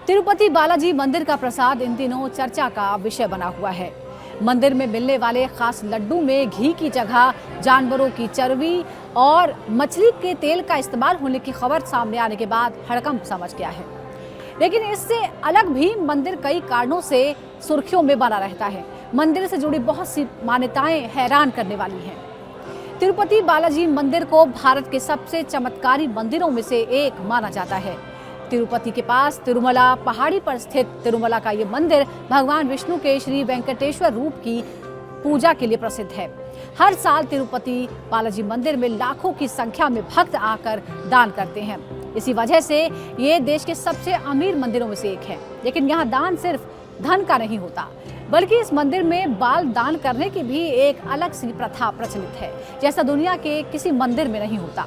तिरुपति बालाजी मंदिर का प्रसाद इन दिनों चर्चा का विषय बना हुआ है। मंदिर में मिलने वाले खास लड्डू में घी की जगह जानवरों की चर्बी और मछली के तेल का इस्तेमाल होने की खबर सामने आने के बाद हड़कंप समझ गया है। लेकिन इससे अलग भी मंदिर कई कारणों से सुर्खियों में बना रहता है। मंदिर से जुड़ी बहुत सी मान्यताएं हैरान करने वाली हैं। तिरुपति बालाजी मंदिर को भारत के सबसे चमत्कारी मंदिरों में से एक माना जाता है। तिरुपति के पास तिरुमला पहाड़ी पर स्थित तिरुमला का ये मंदिर भगवान विष्णु के श्री वेंकटेश्वर रूप की पूजा के लिए प्रसिद्ध है। हर साल तिरुपति बालाजी मंदिर में लाखों की संख्या में भक्त आकर दान करते हैं। इसी वजह से ये देश के सबसे अमीर मंदिरों में से एक है। लेकिन यहाँ दान सिर्फ धन का नहीं होता, बल्कि इस मंदिर में बाल दान करने की भी एक अलग सी प्रथा प्रचलित है, जैसा दुनिया के किसी मंदिर में नहीं होता।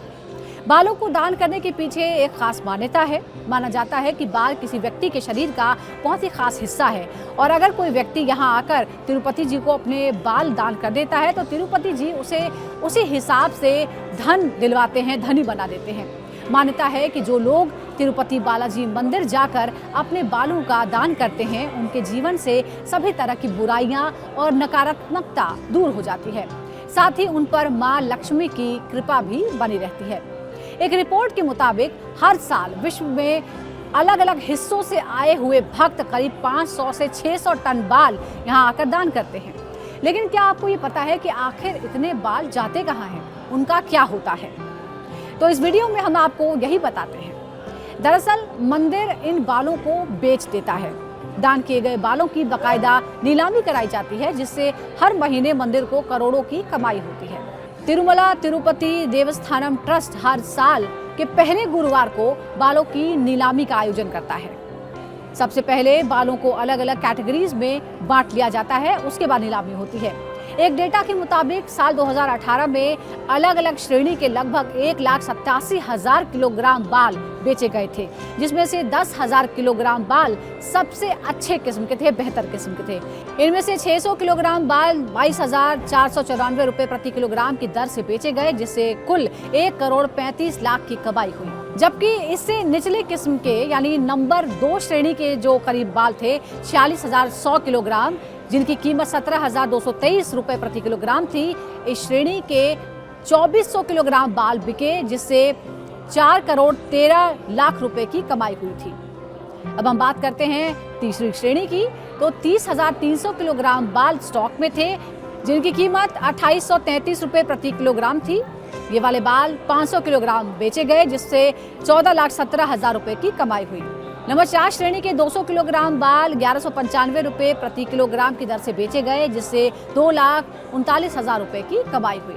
बालों को दान करने के पीछे एक खास मान्यता है। माना जाता है कि बाल किसी व्यक्ति के शरीर का बहुत ही खास हिस्सा है और अगर कोई व्यक्ति यहाँ आकर तिरुपति जी को अपने बाल दान कर देता है तो तिरुपति जी उसे उसी हिसाब से धन दिलवाते हैं, धनी बना देते हैं। मान्यता है कि जो लोग तिरुपति बालाजी मंदिर जाकर अपने बालों का दान करते हैं, उनके जीवन से सभी तरह की बुराइयां और नकारात्मकता दूर हो जाती है। साथ ही उन पर मां लक्ष्मी की कृपा भी बनी रहती है। एक रिपोर्ट के मुताबिक हर साल विश्व में अलग अलग हिस्सों से आए हुए भक्त करीब 500 से 600 टन बाल यहाँ आकर दान करते हैं। लेकिन क्या आपको ये पता है कि आखिर इतने बाल जाते कहाँ हैं, उनका क्या होता है? तो इस वीडियो में हम आपको यही बताते हैं। दरअसल मंदिर इन बालों को बेच देता है। दान किए गए बालों की बाकायदा नीलामी कराई जाती है, जिससे हर महीने मंदिर को करोड़ों की कमाई होती है। तिरुमला तिरुपति देवस्थानम ट्रस्ट हर साल के पहले गुरुवार को बालों की नीलामी का आयोजन करता है। सबसे पहले बालों को अलग अलग कैटेगरीज में बांट लिया जाता है, उसके बाद नीलामी होती है। एक डेटा के मुताबिक साल 2018 में अलग अलग श्रेणी के लगभग 1,87,000 किलोग्राम बाल बेचे गए थे, जिसमें से 10,000 किलोग्राम बाल सबसे अच्छे किस्म के थे, बेहतर किस्म के थे। इनमें से 600 किलोग्राम बाल 22,494 रुपए प्रति किलोग्राम की दर से बेचे गए, जिससे कुल 1,35,00,000 की कमाई हुई। जबकि इससे निचले किस्म के यानी नंबर 2 श्रेणी के जो करीब बाल थे 46,100 किलोग्राम, जिनकी कीमत 17,223 रुपए प्रति किलोग्राम थी, इस श्रेणी के 2,400 किलोग्राम बाल बिके, जिससे 4,13,00,000 रुपए की कमाई हुई थी। अब हम बात करते हैं तीसरी श्रेणी की, तो 30,300 किलोग्राम बाल स्टॉक में थे, जिनकी कीमत 2,833 रुपए प्रति किलोग्राम थी। ये वाले बाल 500 किलोग्राम बेचे गए, जिससे 14,17,000 रुपए की कमाई हुई। नंबर 4 श्रेणी के 200 किलोग्राम बाल 1,195 रुपए प्रति किलोग्राम की दर से बेचे गए, जिससे 2,39,000 रुपए की कमाई हुई।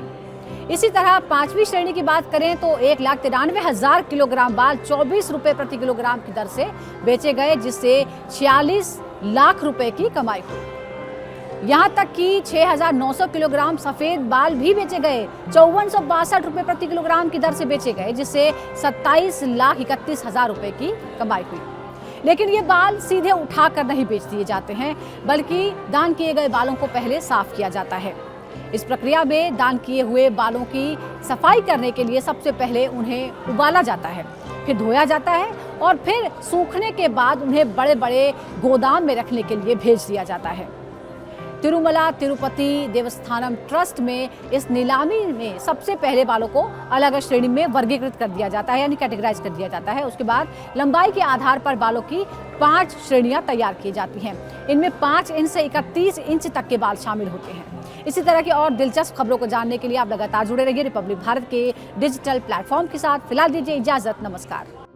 इसी तरह 5वीं श्रेणी की बात करें तो 1,93,000 किलोग्राम बाल 24 रुपए प्रति किलोग्राम की दर से बेचे गए, जिससे 46 लाख रुपए की कमाई हुई। यहाँ तक कि 6,900 किलोग्राम सफेद बाल भी बेचे गए, 5,462 रुपए प्रति किलोग्राम की दर से बेचे गए, जिससे 27,31,000 रुपए की कमाई हुई। लेकिन ये बाल सीधे उठाकर नहीं बेच दिए जाते हैं, बल्कि दान किए गए बालों को पहले साफ किया जाता है। इस प्रक्रिया में दान किए हुए बालों की सफाई करने के लिए सबसे पहले उन्हें उबाला जाता है, फिर धोया जाता है और फिर सूखने के बाद उन्हें बड़े बड़े गोदाम में रखने के लिए भेज दिया जाता है। तिरुमला तिरुपति देवस्थानम ट्रस्ट में इस नीलामी में सबसे पहले बालों को अलग अलग श्रेणी में वर्गीकृत कर दिया जाता है, यानी कैटेगराइज कर दिया जाता है। उसके बाद लंबाई के आधार पर बालों की 5 श्रेणियां तैयार की जाती हैं। इनमें 5 इंच से 31 इंच तक के बाल शामिल होते हैं। इसी तरह की और दिलचस्प खबरों को जानने के लिए आप लगातार जुड़े रहिए रिपब्लिक भारत के डिजिटल प्लेटफॉर्म के साथ। फिलहाल दीजिए इजाजत, नमस्कार।